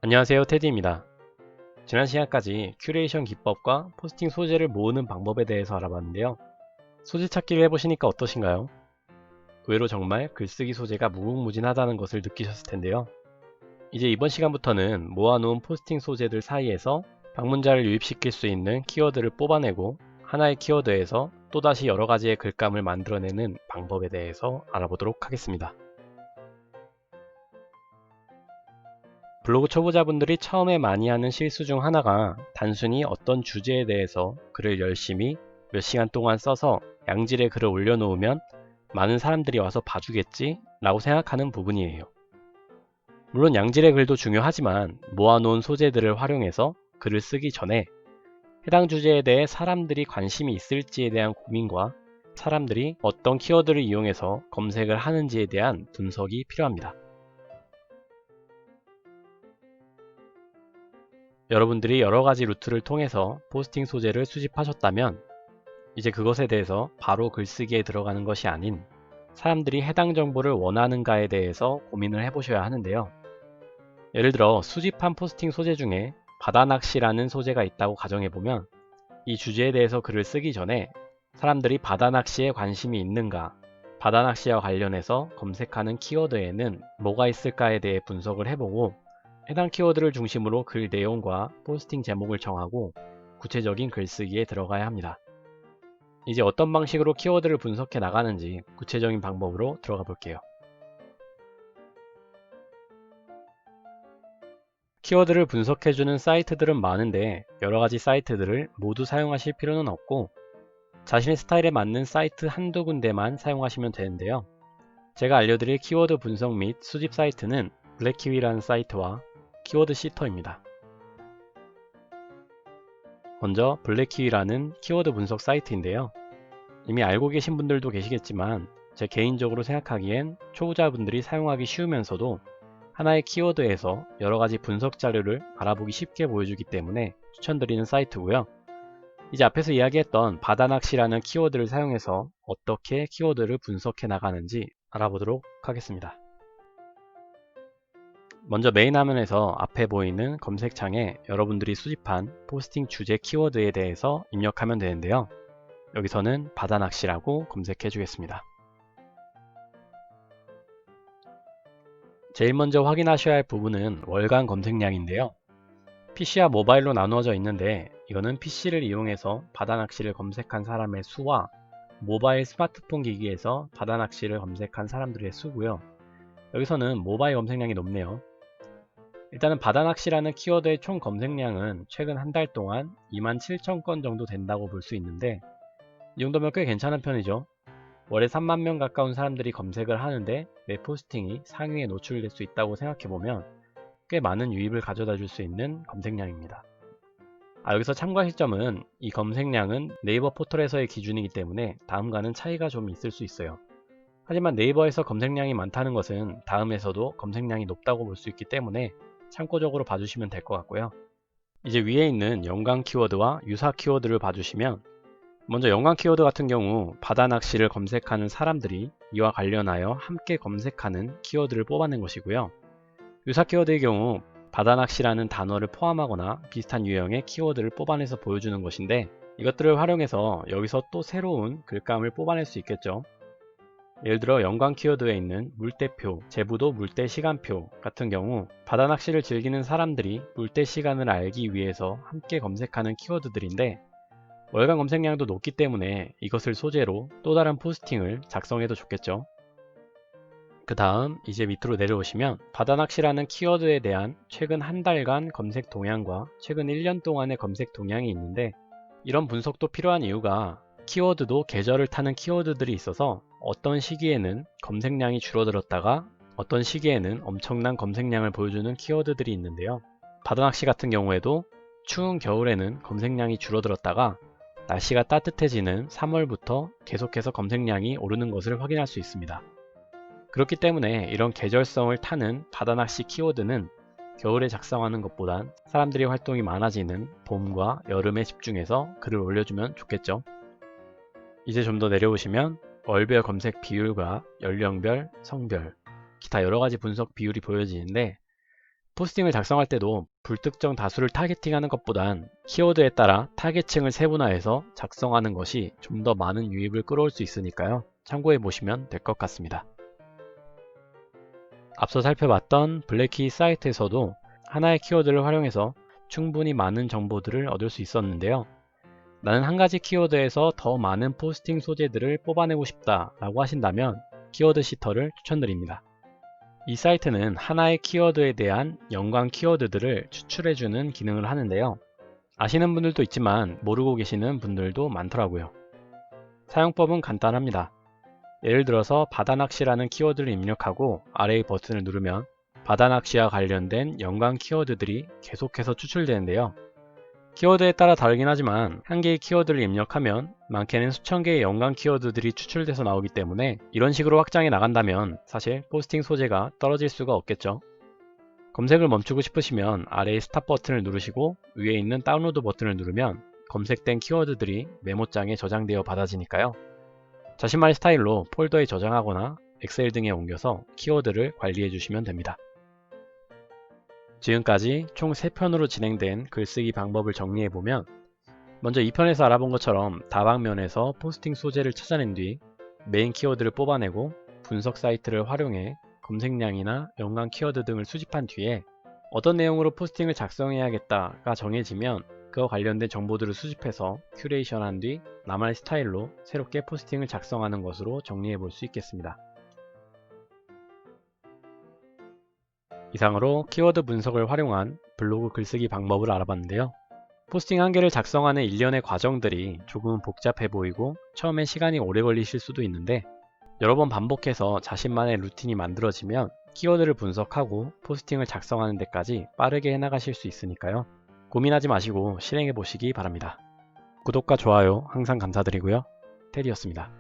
안녕하세요, 테디입니다. 지난 시간까지 큐레이션 기법과 포스팅 소재를 모으는 방법에 대해서 알아봤는데요. 소재 찾기를 해보시니까 어떠신가요? 의외로 정말 글쓰기 소재가 무궁무진하다는 것을 느끼셨을 텐데요. 이제 이번 시간부터는 모아놓은 포스팅 소재들 사이에서 방문자를 유입시킬 수 있는 키워드를 뽑아내고 하나의 키워드에서 또다시 여러가지의 글감을 만들어내는 방법에 대해서 알아보도록 하겠습니다. 블로그 초보자분들이 처음에 많이 하는 실수 중 하나가 단순히 어떤 주제에 대해서 글을 열심히 몇 시간 동안 써서 양질의 글을 올려놓으면 많은 사람들이 와서 봐주겠지 라고 생각하는 부분이에요. 물론 양질의 글도 중요하지만 모아놓은 소재들을 활용해서 글을 쓰기 전에 해당 주제에 대해 사람들이 관심이 있을지에 대한 고민과 사람들이 어떤 키워드를 이용해서 검색을 하는지에 대한 분석이 필요합니다. 여러분들이 여러가지 루트를 통해서 포스팅 소재를 수집하셨다면 이제 그것에 대해서 바로 글쓰기에 들어가는 것이 아닌 사람들이 해당 정보를 원하는가에 대해서 고민을 해보셔야 하는데요. 예를 들어 수집한 포스팅 소재 중에 바다낚시라는 소재가 있다고 가정해보면 이 주제에 대해서 글을 쓰기 전에 사람들이 바다낚시에 관심이 있는가, 바다낚시와 관련해서 검색하는 키워드에는 뭐가 있을까에 대해 분석을 해보고 해당 키워드를 중심으로 글 내용과 포스팅 제목을 정하고 구체적인 글쓰기에 들어가야 합니다. 이제 어떤 방식으로 키워드를 분석해 나가는지 구체적인 방법으로 들어가 볼게요. 키워드를 분석해주는 사이트들은 많은데 여러가지 사이트들을 모두 사용하실 필요는 없고 자신의 스타일에 맞는 사이트 한두 군데만 사용하시면 되는데요. 제가 알려드릴 키워드 분석 및 수집 사이트는 블랙키위라는 사이트와 키워드 시터입니다. 먼저 블랙키위라는 키워드 분석 사이트인데요. 이미 알고 계신 분들도 계시겠지만 제 개인적으로 생각하기엔 초보자분들이 사용하기 쉬우면서도 하나의 키워드에서 여러가지 분석 자료를 알아보기 쉽게 보여주기 때문에 추천드리는 사이트고요. 이제 앞에서 이야기했던 바다낚시라는 키워드를 사용해서 어떻게 키워드를 분석해 나가는지 알아보도록 하겠습니다. 먼저 메인 화면에서 앞에 보이는 검색창에 여러분들이 수집한 포스팅 주제 키워드에 대해서 입력하면 되는데요. 여기서는 바다낚시라고 검색해 주겠습니다. 제일 먼저 확인하셔야 할 부분은 월간 검색량인데요. PC와 모바일로 나누어져 있는데 이거는 PC를 이용해서 바다낚시를 검색한 사람의 수와 모바일 스마트폰 기기에서 바다낚시를 검색한 사람들의 수고요. 여기서는 모바일 검색량이 높네요. 일단은 바다낚시라는 키워드의 총 검색량은 최근 한 달 동안 27,000건 정도 된다고 볼 수 있는데 이 정도면 꽤 괜찮은 편이죠. 월에 3만 명 가까운 사람들이 검색을 하는데 내 포스팅이 상위에 노출될 수 있다고 생각해보면 꽤 많은 유입을 가져다 줄 수 있는 검색량입니다. 여기서 참고하실 점은 이 검색량은 네이버 포털에서의 기준이기 때문에 다음과는 차이가 좀 있을 수 있어요. 하지만 네이버에서 검색량이 많다는 것은 다음에서도 검색량이 높다고 볼 수 있기 때문에 참고적으로 봐주시면 될 것 같고요. 이제 위에 있는 연관 키워드와 유사 키워드를 봐주시면 먼저 연관 키워드 같은 경우 바다낚시를 검색하는 사람들이 이와 관련하여 함께 검색하는 키워드를 뽑아낸 것이고요. 유사 키워드의 경우 바다낚시라는 단어를 포함하거나 비슷한 유형의 키워드를 뽑아내서 보여주는 것인데 이것들을 활용해서 여기서 또 새로운 글감을 뽑아낼 수 있겠죠. 예를 들어 연관 키워드에 있는 물대표, 제부도 물대시간표 같은 경우 바다낚시를 즐기는 사람들이 물대 시간을 알기 위해서 함께 검색하는 키워드들인데 월간 검색량도 높기 때문에 이것을 소재로 또 다른 포스팅을 작성해도 좋겠죠. 그 다음 이제 밑으로 내려오시면 바다낚시라는 키워드에 대한 최근 한 달간 검색 동향과 최근 1년 동안의 검색 동향이 있는데 이런 분석도 필요한 이유가 키워드도 계절을 타는 키워드들이 있어서 어떤 시기에는 검색량이 줄어들었다가 어떤 시기에는 엄청난 검색량을 보여주는 키워드들이 있는데요. 바다낚시 같은 경우에도 추운 겨울에는 검색량이 줄어들었다가 날씨가 따뜻해지는 3월부터 계속해서 검색량이 오르는 것을 확인할 수 있습니다. 그렇기 때문에 이런 계절성을 타는 바다낚시 키워드는 겨울에 작성하는 것보단 사람들이 활동이 많아지는 봄과 여름에 집중해서 글을 올려주면 좋겠죠. 이제 좀 더 내려오시면 월별 검색 비율과 연령별, 성별, 기타 여러가지 분석 비율이 보여지는데 포스팅을 작성할 때도 불특정 다수를 타겟팅하는 것보단 키워드에 따라 타겟층을 세분화해서 작성하는 것이 좀 더 많은 유입을 끌어올 수 있으니까요. 참고해 보시면 될 것 같습니다. 앞서 살펴봤던 블랙키 사이트에서도 하나의 키워드를 활용해서 충분히 많은 정보들을 얻을 수 있었는데요. 나는 한 가지 키워드에서 더 많은 포스팅 소재들을 뽑아내고 싶다 라고 하신다면 키워드 시터를 추천드립니다. 이 사이트는 하나의 키워드에 대한 연관 키워드들을 추출해주는 기능을 하는데요. 아시는 분들도 있지만 모르고 계시는 분들도 많더라고요. 사용법은 간단합니다. 예를 들어서 바다낚시라는 키워드를 입력하고 아래의 버튼을 누르면 바다낚시와 관련된 연관 키워드들이 계속해서 추출되는데요. 키워드에 따라 다르긴 하지만 한 개의 키워드를 입력하면 많게는 수천 개의 연관 키워드들이 추출돼서 나오기 때문에 이런 식으로 확장해 나간다면 사실 포스팅 소재가 떨어질 수가 없겠죠. 검색을 멈추고 싶으시면 아래의 스탑 버튼을 누르시고 위에 있는 다운로드 버튼을 누르면 검색된 키워드들이 메모장에 저장되어 받아지니까요. 자신만의 스타일로 폴더에 저장하거나 엑셀 등에 옮겨서 키워드를 관리해 주시면 됩니다. 지금까지 총 3편으로 진행된 글쓰기 방법을 정리해보면 먼저 2편에서 알아본 것처럼 다방면에서 포스팅 소재를 찾아낸 뒤 메인 키워드를 뽑아내고 분석 사이트를 활용해 검색량이나 연관 키워드 등을 수집한 뒤에 어떤 내용으로 포스팅을 작성해야겠다가 정해지면 그와 관련된 정보들을 수집해서 큐레이션한 뒤 나만의 스타일로 새롭게 포스팅을 작성하는 것으로 정리해 볼 수 있겠습니다. 이상으로 키워드 분석을 활용한 블로그 글쓰기 방법을 알아봤는데요. 포스팅 한 개를 작성하는 일련의 과정들이 조금은 복잡해 보이고 처음엔 시간이 오래 걸리실 수도 있는데 여러 번 반복해서 자신만의 루틴이 만들어지면 키워드를 분석하고 포스팅을 작성하는 데까지 빠르게 해나가실 수 있으니까요. 고민하지 마시고 실행해 보시기 바랍니다. 구독과 좋아요 항상 감사드리고요. 테리였습니다.